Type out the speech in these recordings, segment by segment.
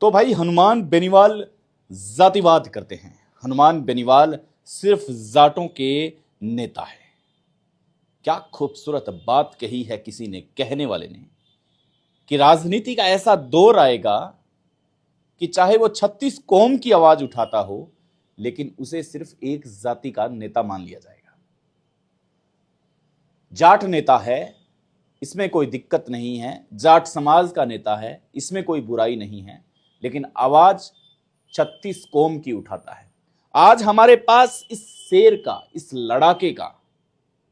तो भाई हनुमान बेनीवाल जातिवाद करते हैं। हनुमान बेनीवाल सिर्फ जाटों के नेता है। क्या खूबसूरत बात कही है किसी ने, कहने वाले ने, कि राजनीति का ऐसा दौर आएगा कि चाहे वो 36 कौम की आवाज उठाता हो, लेकिन उसे सिर्फ एक जाति का नेता मान लिया जाएगा। जाट नेता है, इसमें कोई दिक्कत नहीं है, जाट समाज का नेता है, इसमें कोई बुराई नहीं है, लेकिन आवाज 36 कौम की उठाता है। आज हमारे पास इस शेर का, इस लड़ाके का,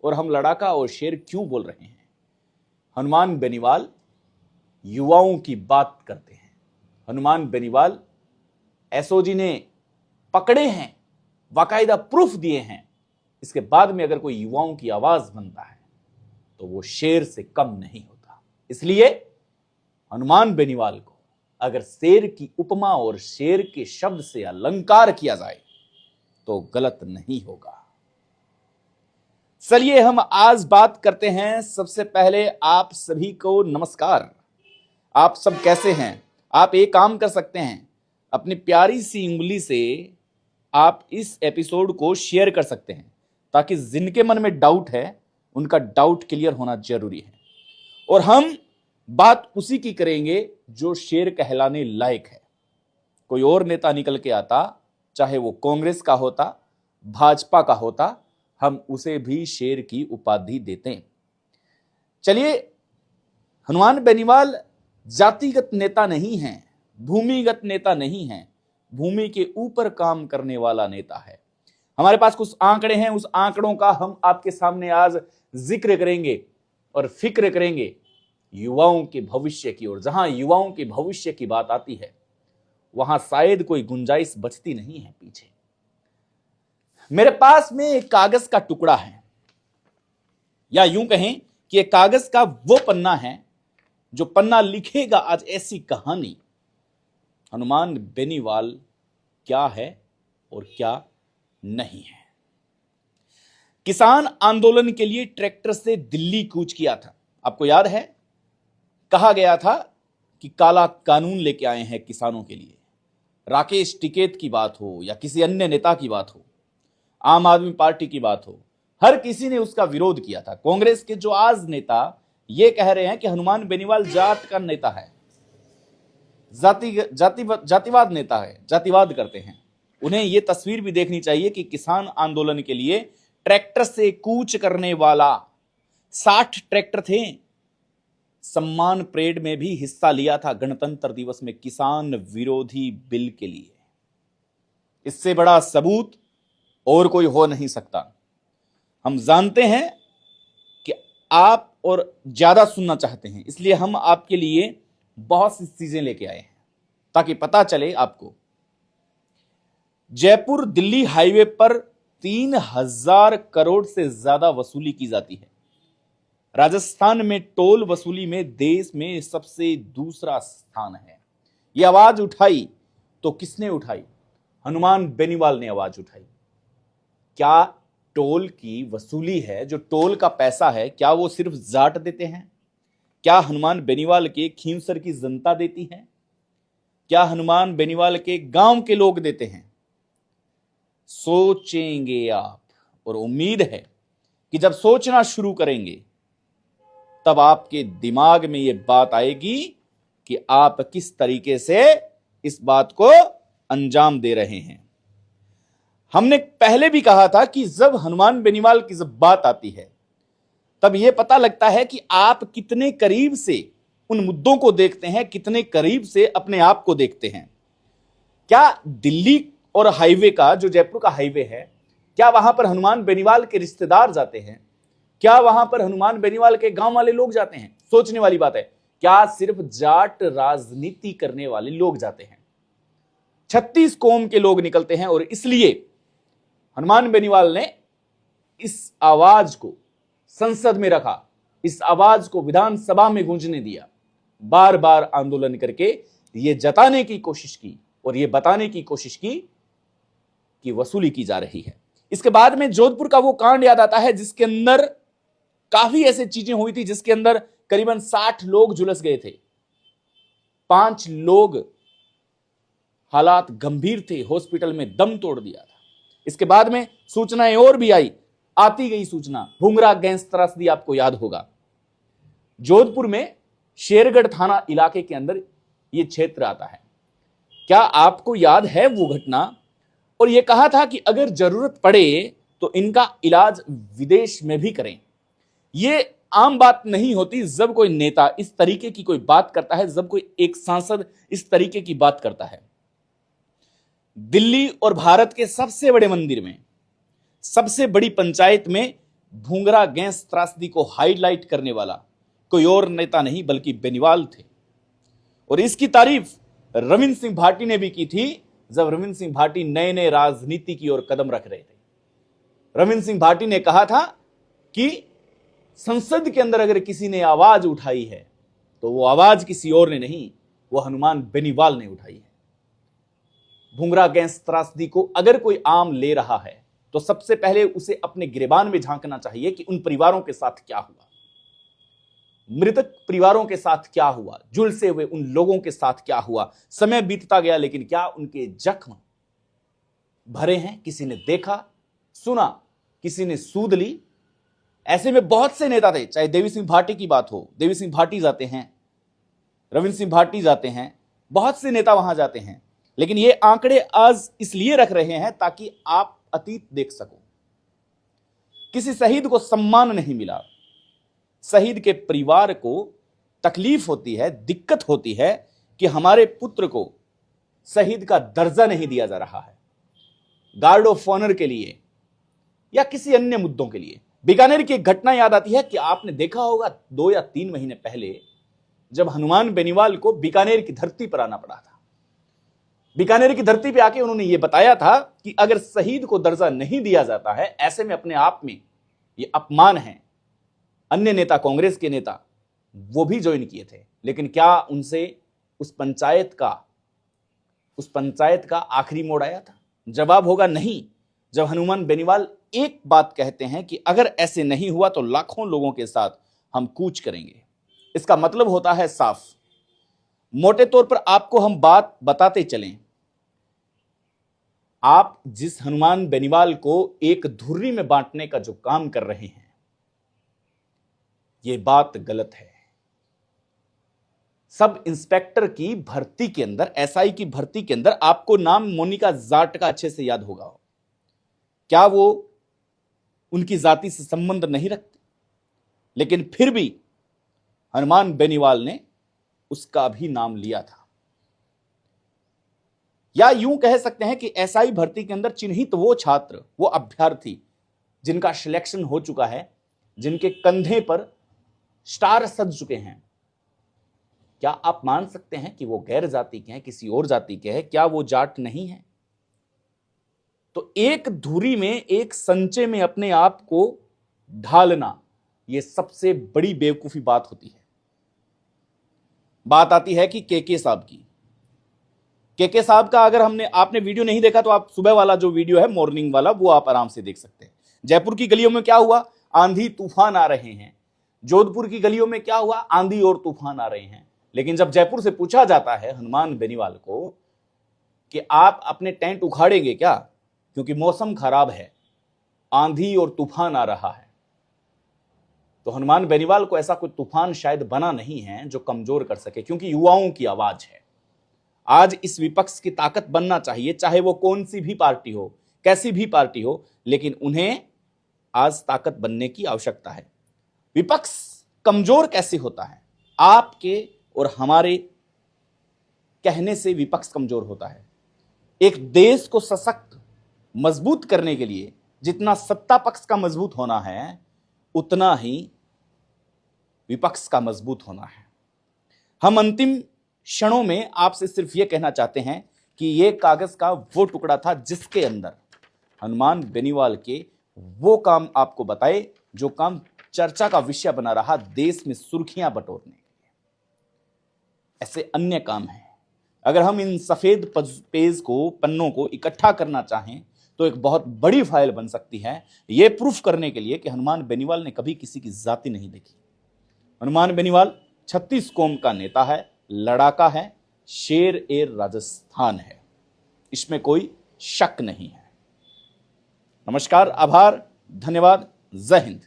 और हम लड़ाका और शेर क्यों बोल रहे हैं, हनुमान बेनीवाल युवाओं की बात करते हैं। हनुमान बेनीवाल एसओजी ने पकड़े हैं, बाकायदा प्रूफ दिए हैं। इसके बाद में अगर कोई युवाओं की आवाज बनता है तो वो शेर से कम नहीं होता। इसलिए हनुमान बेनीवाल को अगर शेर की उपमा और शेर के शब्द से अलंकार किया जाए तो गलत नहीं होगा। चलिए हम आज बात करते हैं। सबसे पहले आप सभी को नमस्कार। आप सब कैसे हैं? आप एक काम कर सकते हैं, अपनी प्यारी सी उंगली से आप इस एपिसोड को शेयर कर सकते हैं, ताकि जिनके मन में डाउट है उनका डाउट क्लियर होना जरूरी है। और हम बात उसी की करेंगे जो शेर कहलाने लायक है। कोई और नेता निकल के आता, चाहे वो कांग्रेस का होता, भाजपा का होता, हम उसे भी शेर की उपाधि देते हैं। चलिए, हनुमान बेनीवाल जातिगत नेता नहीं है, भूमिगत नेता नहीं है, भूमि के ऊपर काम करने वाला नेता है। हमारे पास कुछ आंकड़े हैं, उस आंकड़ों का हम आपके सामने आज जिक्र करेंगे और फिक्र करेंगे युवाओं के भविष्य की। और जहां युवाओं के भविष्य की बात आती है वहां शायद कोई गुंजाइश बचती नहीं है पीछे। मेरे पास में एक कागज का टुकड़ा है, या यूं कहें कि एक कागज का वो पन्ना है जो पन्ना लिखेगा आज ऐसी कहानी, हनुमान बेनीवाल क्या है और क्या नहीं है। किसान आंदोलन के लिए ट्रैक्टर से दिल्ली कूच किया था। आपको याद है, कहा गया था कि काला कानून लेके आए हैं किसानों के लिए। राकेश टिकैत की बात हो या किसी अन्य नेता की बात हो, आम आदमी पार्टी की बात हो, हर किसी ने उसका विरोध किया था। कांग्रेस के जो आज नेता ये कह रहे हैं कि हनुमान बेनीवाल जाट का नेता है, जातिवाद नेता है, जातिवाद करते हैं, उन्हें यह तस्वीर भी देखनी चाहिए कि किसान आंदोलन के लिए ट्रैक्टर से कूच करने वाला 60 ट्रैक्टर थे। सम्मान परेड में भी हिस्सा लिया था गणतंत्र दिवस में किसान विरोधी बिल के लिए। इससे बड़ा सबूत और कोई हो नहीं सकता। हम जानते हैं कि आप और ज्यादा सुनना चाहते हैं, इसलिए हम आपके लिए बहुत सी चीजें लेके आए हैं ताकि पता चले आपको। जयपुर दिल्ली हाईवे पर 3000 करोड़ से ज्यादा वसूली की जाती है। राजस्थान में टोल वसूली में देश में सबसे दूसरा स्थान है। यह आवाज उठाई तो किसने उठाई? हनुमान बेनीवाल ने आवाज उठाई। क्या टोल की वसूली है, जो टोल का पैसा है, क्या वो सिर्फ जाट देते हैं? क्या हनुमान बेनीवाल के खींवसर की जनता देती है? क्या हनुमान बेनीवाल के गांव के लोग देते हैं? सोचेंगे आप, और उम्मीद है कि जब सोचना शुरू करेंगे तब आपके दिमाग में यह बात आएगी कि आप किस तरीके से इस बात को अंजाम दे रहे हैं। हमने पहले भी कहा था कि जब हनुमान बेनीवाल की जब बात आती है तब यह पता लगता है कि आप कितने करीब से उन मुद्दों को देखते हैं, कितने करीब से अपने आप को देखते हैं। क्या दिल्ली और हाईवे का, जो जयपुर का हाईवे है, क्या वहां पर हनुमान बेनीवाल के रिश्तेदार जाते हैं? क्या वहां पर हनुमान बेनीवाल के गांव वाले लोग जाते हैं? सोचने वाली बात है। क्या सिर्फ जाट राजनीति करने वाले लोग जाते हैं? 36 कौम के लोग निकलते हैं, और इसलिए हनुमान बेनीवाल ने इस आवाज को संसद में रखा, इस आवाज को विधानसभा में गूंजने दिया, बार बार आंदोलन करके यह जताने की कोशिश की और यह बताने की कोशिश की कि वसूली की जा रही है। इसके बाद में जोधपुर का वो कांड याद आता है जिसके अंदर काफी ऐसी चीजें हुई थी, जिसके अंदर करीबन 60 लोग झुलस गए थे। 5 लोग हालात गंभीर थे, हॉस्पिटल में दम तोड़ दिया था। इसके बाद में सूचनाएं और भी आई, आती गई सूचना। भूंगरा गैंग त्रासदी आपको याद होगा, जोधपुर में शेरगढ़ थाना इलाके के अंदर यह क्षेत्र आता है। क्या आपको याद है वो घटना? और यह कहा था कि अगर जरूरत पड़े तो इनका इलाज विदेश में भी करें। यह आम बात नहीं होती जब कोई नेता इस तरीके की कोई बात करता है, जब कोई एक सांसद इस तरीके की बात करता है। दिल्ली और भारत के सबसे बड़े मंदिर में, सबसे बड़ी पंचायत में भूंगरा गैंग त्रासदी को हाईलाइट करने वाला कोई और नेता नहीं बल्कि बेनीवाल थे। और इसकी तारीफ रविंद्र सिंह भाटी ने भी की थी, जब रविंद्र सिंह भाटी नए नए राजनीति की ओर कदम रख रहे थे। रविंद्र सिंह भाटी ने कहा था कि संसद के अंदर अगर किसी ने आवाज उठाई है तो वो आवाज किसी और ने नहीं, वो हनुमान बेनीवाल ने उठाई है। भूंगरा गैंग त्रासदी को अगर कोई आम ले रहा है तो सबसे पहले उसे अपने गिरेबान में झांकना चाहिए कि उन परिवारों के साथ क्या हुआ, मृतक परिवारों के साथ क्या हुआ, झुलसे हुए उन लोगों के साथ क्या हुआ। समय बीतता गया लेकिन क्या उनके जख्म भरे हैं? किसी ने देखा, सुना, किसी ने सूद ली? ऐसे में बहुत से नेता थे, चाहे देवी सिंह भाटी की बात हो, देवी सिंह भाटी जाते हैं, रविंद्र सिंह भाटी जाते हैं, बहुत से नेता वहां जाते हैं। लेकिन ये आंकड़े आज इसलिए रख रहे हैं ताकि आप अतीत देख सको। किसी शहीद को सम्मान नहीं मिला, शहीद के परिवार को तकलीफ होती है, दिक्कत होती है कि हमारे पुत्र को शहीद का दर्जा नहीं दिया जा रहा है, गार्ड ऑफ ऑनर के लिए या किसी अन्य मुद्दों के लिए। बीकानेर की एक घटना याद आती है कि आपने देखा होगा 2 या 3 महीने पहले जब हनुमान बेनीवाल को बीकानेर की धरती पर आना पड़ा था। बीकानेर की धरती पे आके उन्होंने ये बताया था कि अगर शहीद को दर्जा नहीं दिया जाता है, ऐसे में अपने आप में ये अपमान है। अन्य नेता, कांग्रेस के नेता, वो भी ज्वाइन किए थे, लेकिन क्या उनसे उस पंचायत का आखिरी मोड़ आया था? जवाब होगा नहीं। जब हनुमान बेनीवाल एक बात कहते हैं कि अगर ऐसे नहीं हुआ तो लाखों लोगों के साथ हम कूच करेंगे, इसका मतलब होता है साफ। मोटे तौर पर आपको हम बात बताते चलें, आप जिस हनुमान बेनीवाल को एक धुर्री में बांटने का जो काम कर रहे हैं, यह बात गलत है। सब इंस्पेक्टर की भर्ती के अंदर, एसआई की भर्ती के अंदर आपको नाम मोनिका जाट का अच्छे से याद होगा। क्या वो उनकी जाति से संबंध नहीं रखते? लेकिन फिर भी हनुमान बेनीवाल ने उसका भी नाम लिया था। या यूं कह सकते हैं कि एसआई भर्ती के अंदर चिन्हित वो छात्र, वो अभ्यर्थी जिनका सिलेक्शन हो चुका है, जिनके कंधे पर स्टार सज चुके हैं, क्या आप मान सकते हैं कि वो गैर जाति के हैं, किसी और जाति के हैं? क्या वो जाट नहीं है? तो एक धुरी में, एक संचय में अपने आप को ढालना, यह सबसे बड़ी बेवकूफी बात होती है। बात आती है कि केके साहब की। केके साहब का अगर आपने वीडियो नहीं देखा तो आप सुबह वाला जो वीडियो है, मॉर्निंग वाला, वो आप आराम से देख सकते हैं। जयपुर की गलियों में क्या हुआ? आंधी तूफान आ रहे हैं। जोधपुर की गलियों में क्या हुआ? आंधी और तूफान आ रहे हैं। लेकिन जब जयपुर से पूछा जाता है हनुमान बेनीवाल को कि आप अपने टेंट उखाड़ेंगे क्या, क्योंकि मौसम खराब है, आंधी और तूफान आ रहा है, तो हनुमान बेनीवाल को ऐसा कोई तूफान शायद बना नहीं है जो कमजोर कर सके, क्योंकि युवाओं की आवाज है। आज इस विपक्ष की ताकत बनना चाहिए, चाहे वो कौन सी भी पार्टी हो, कैसी भी पार्टी हो, लेकिन उन्हें आज ताकत बनने की आवश्यकता है। विपक्ष कमजोर कैसे होता है? आपके और हमारे कहने से विपक्ष कमजोर होता है। एक देश को सशक्त, मजबूत करने के लिए जितना सत्ता पक्ष का मजबूत होना है, उतना ही विपक्ष का मजबूत होना है। हम अंतिम क्षणों में आपसे सिर्फ यह कहना चाहते हैं कि यह कागज का वो टुकड़ा था जिसके अंदर हनुमान बेनीवाल के वो काम आपको बताए जो काम चर्चा का विषय बना रहा, देश में सुर्खियां बटोरने के लिए। ऐसे अन्य काम हैं। अगर हम इन सफेद पेज को, पन्नों को इकट्ठा करना चाहें तो एक बहुत बड़ी फाइल बन सकती है, यह प्रूफ करने के लिए कि हनुमान बेनीवाल ने कभी किसी की जाति नहीं देखी। हनुमान बेनीवाल 36 कौम का नेता है, लड़ाका है, शेर ए राजस्थान है। इसमें कोई शक नहीं है। नमस्कार, आभार, धन्यवाद, जय हिंद।